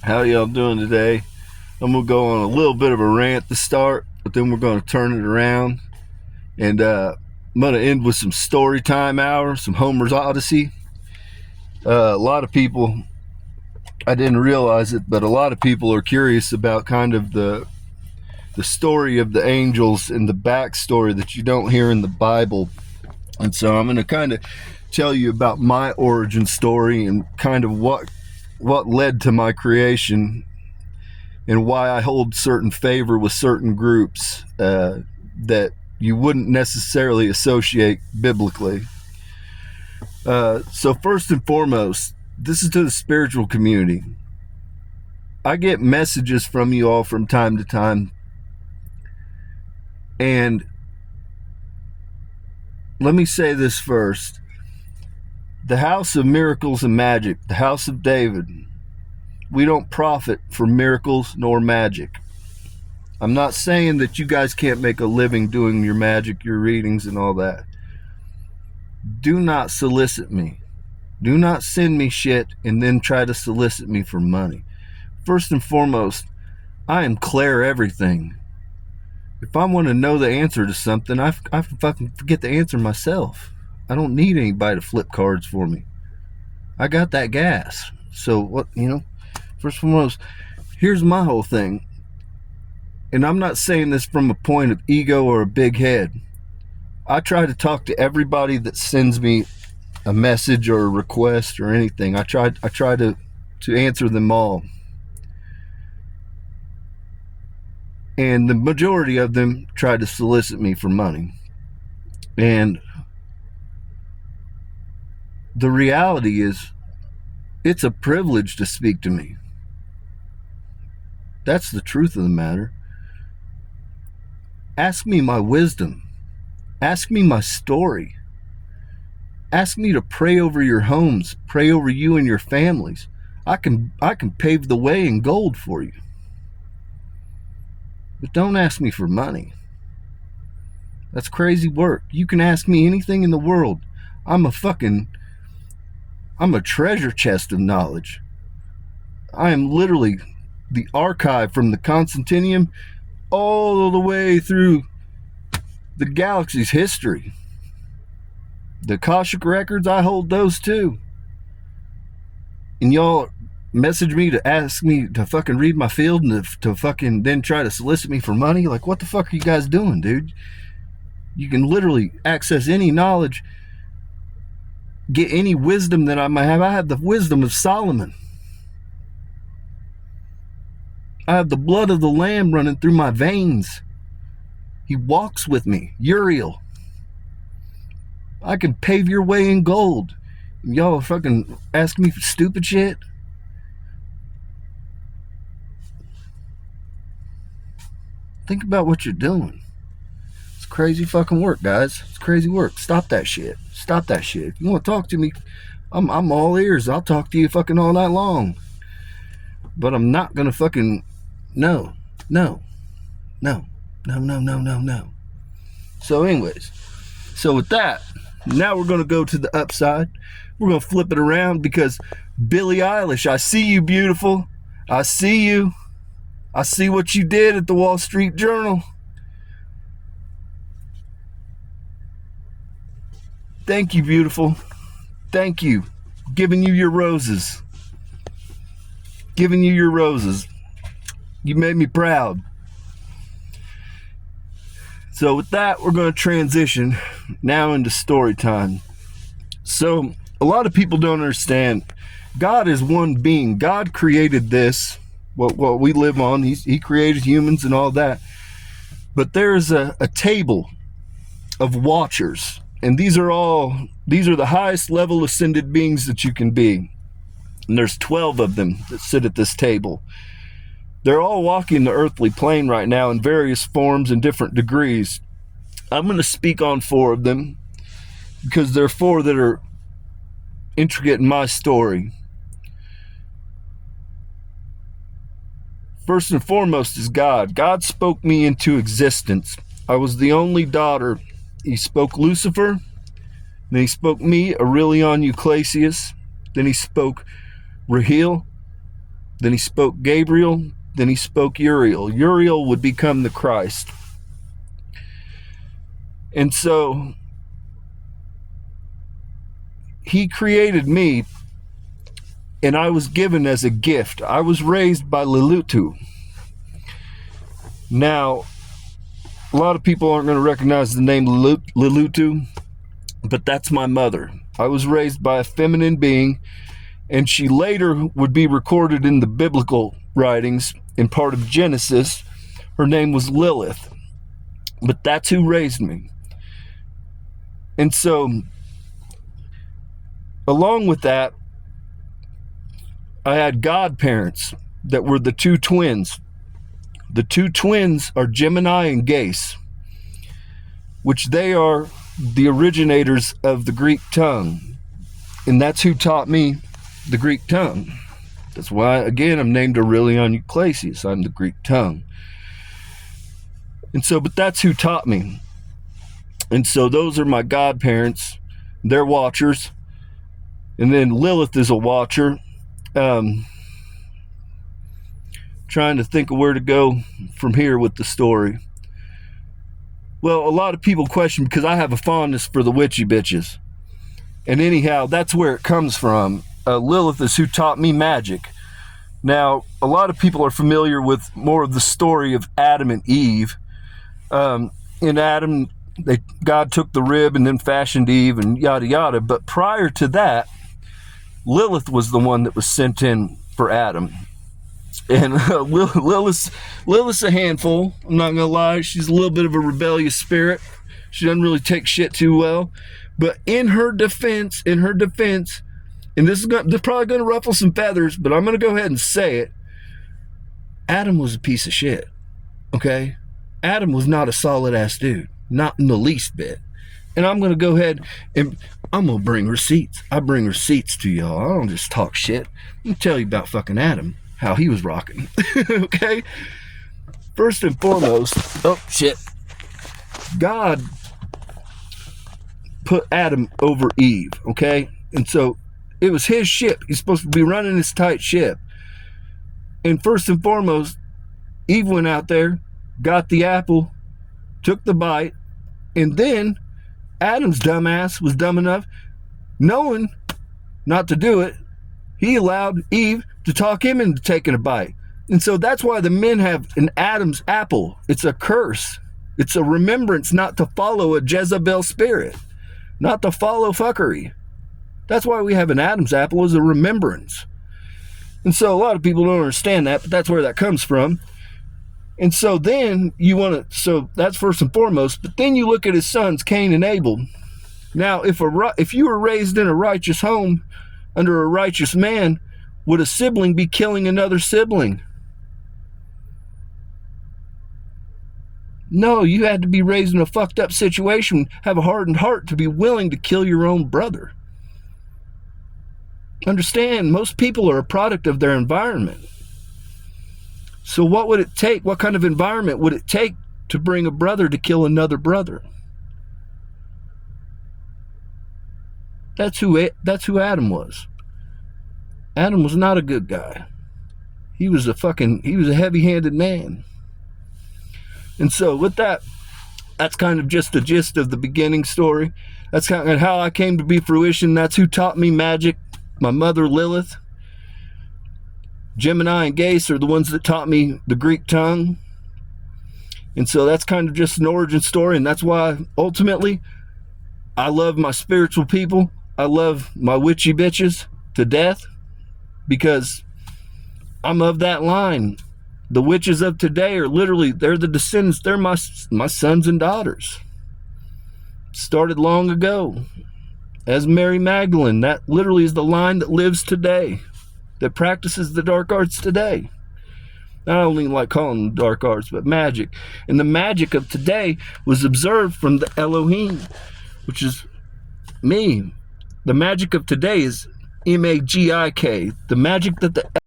How y'all doing today? I'm gonna go on a little bit of a rant to start, but then we're gonna turn it around, and I'm gonna end with some story time hour, some Homer's Odyssey. A lot of people, I didn't realize it, but a lot of people are curious about kind of the story of the angels and the backstory that you don't hear in the Bible. And so I'm gonna kind of tell you about my origin story and kind of what led to my creation and why I hold certain favor with certain groups that you wouldn't necessarily associate biblically. So first and foremost, this is to the spiritual community. I get messages from you all from time to time, and let me say this first. The house of miracles and magic, the house of David, we don't profit from miracles nor magic. I'm not saying that you guys can't make a living doing your magic, your readings, and all that. Do not solicit me. Do not send me shit and then try to solicit me for money. First and foremost, I am Claire everything. If I want to know the answer to something, I fucking forget the answer myself. I don't need anybody to flip cards for me. I got that gas. So what, first and foremost, here's my whole thing. And I'm not saying this from a point of ego or a big head. I try to talk to everybody that sends me a message or a request or anything. I try to answer them all. And the majority of them try to solicit me for money. And the reality is, it's a privilege to speak to me. That's the truth of the matter. Ask me my wisdom. Ask me my story. Ask me to pray over your homes, pray over you and your families. I can pave the way in gold for you. But don't ask me for money. That's crazy work. You can ask me anything in the world. I'm a treasure chest of knowledge. I am literally the archive from the Constantinium all the way through the galaxy's history. The Akashic records, I hold those too. And y'all message me to ask me to fucking read my field and to fucking then try to solicit me for money? Like, what the fuck are you guys doing, dude? You can literally access any knowledge, get any wisdom that I might have. I have the wisdom of Solomon. I have the blood of the Lamb running through my veins. He walks with me. Uriel. I can pave your way in gold. Y'all fucking asking me for stupid shit? Think about what you're doing. It's crazy fucking work, guys. It's crazy work. Stop that shit. Stop that shit. If you want to talk to me, I'm all ears. I'll talk to you fucking all night long. But I'm not gonna fucking no. So anyways, so with that, now we're gonna go to the upside. We're gonna flip it around because Billie Eilish, I see you, beautiful. I see you. I see what you did at the Wall Street Journal. Thank you, beautiful. Thank you. Giving you your roses. Giving you your roses. You made me proud. So with that, we're going to transition now into story time. So a lot of people don't understand. God is one being. God created this, what we live on. He created humans and all that. But there's a table of watchers. And these are the highest level ascended beings that you can be. And there's 12 of them that sit at this table. They're all walking the earthly plane right now in various forms and different degrees. I'm going to speak on 4 of them because there are 4 that are intricate in my story. First and foremost is God. God spoke me into existence. I was the only daughter. He spoke Lucifer. Then he spoke me, Aurelion Euclasius. Then he spoke Rahil. then he spoke Gabriel, then he spoke Uriel. Uriel would become the Christ. And so he created me, and I was given as a gift. I was raised by Lilitu. Now, a lot of people aren't going to recognize the name Lilitu, but that's my mother. I was raised by a feminine being, and she later would be recorded in the biblical writings in part of Genesis. Her name was Lilith, but that's who raised me. And so, along with that, I had godparents that were the two twins. The two twins are Gemini and Gais, which they are the originators of the Greek tongue. And that's who taught me the Greek tongue. That's why, again, I'm named Aurelian Euclasius. I'm the Greek tongue. And so, but that's who taught me. And so those are my godparents. They're watchers. And then Lilith is a watcher. Trying to think of where to go from here with the story. Well, a lot of people question because I have a fondness for the witchy bitches. And anyhow, that's where it comes from. Lilith is who taught me magic. Now, a lot of people are familiar with more of the story of Adam and Eve. In Adam, God took the rib and then fashioned Eve and yada yada. But prior to that, Lilith was the one that was sent in for Adam. And Lilith's a handful. I'm not gonna lie. She's a little bit of a rebellious spirit. She doesn't really take shit too well. But in her defense, and this is probably gonna ruffle some feathers, but I'm gonna go ahead and say it. Adam was a piece of shit. Okay? Adam was not a solid ass dude. Not in the least bit. And I'm gonna go ahead and I'm gonna bring receipts. I bring receipts to y'all. I don't just talk shit. Let me tell you about fucking Adam. How he was rocking. Okay? First and foremost, oh shit. God put Adam over Eve, okay? And so it was his ship. He's supposed to be running this tight ship. And first and foremost, Eve went out there, got the apple, took the bite, and then Adam's dumbass was dumb enough, knowing not to do it, he allowed Eve to talk him into taking a bite. And so that's why the men have an Adam's apple. It's a curse. It's a remembrance not to follow a Jezebel spirit, not to follow fuckery. That's why we have an Adam's apple, as a remembrance. And so a lot of people don't understand that, but that's where that comes from. And so then so that's first and foremost, but then you look at his sons, Cain and Abel. Now, if you were raised in a righteous home under a righteous man, would a sibling be killing another sibling? No, you had to be raised in a fucked up situation, have a hardened heart to be willing to kill your own brother. Understand, most people are a product of their environment. So what would it take? What kind of environment would it take to bring a brother to kill another brother? That's who Adam was. Adam was not a good guy. He was a heavy-handed man. And so with that's kind of just the gist of the beginning story. That's kind of how I came to be fruition. That's who taught me magic. My mother, Lilith. Gemini and Gais are the ones that taught me the Greek tongue. And so that's kind of just an origin story. And that's why, ultimately, I love my spiritual people. I love my witchy bitches to death. Because I'm of that line. The witches of today are they're the descendants. They're my sons and daughters. Started long ago. As Mary Magdalene, that literally is the line that lives today, that practices the dark arts today. I don't even like calling them dark arts, but magic. And the magic of today was observed from the Elohim, which is me. The magic of today is M-A-G-I-K. The magic that the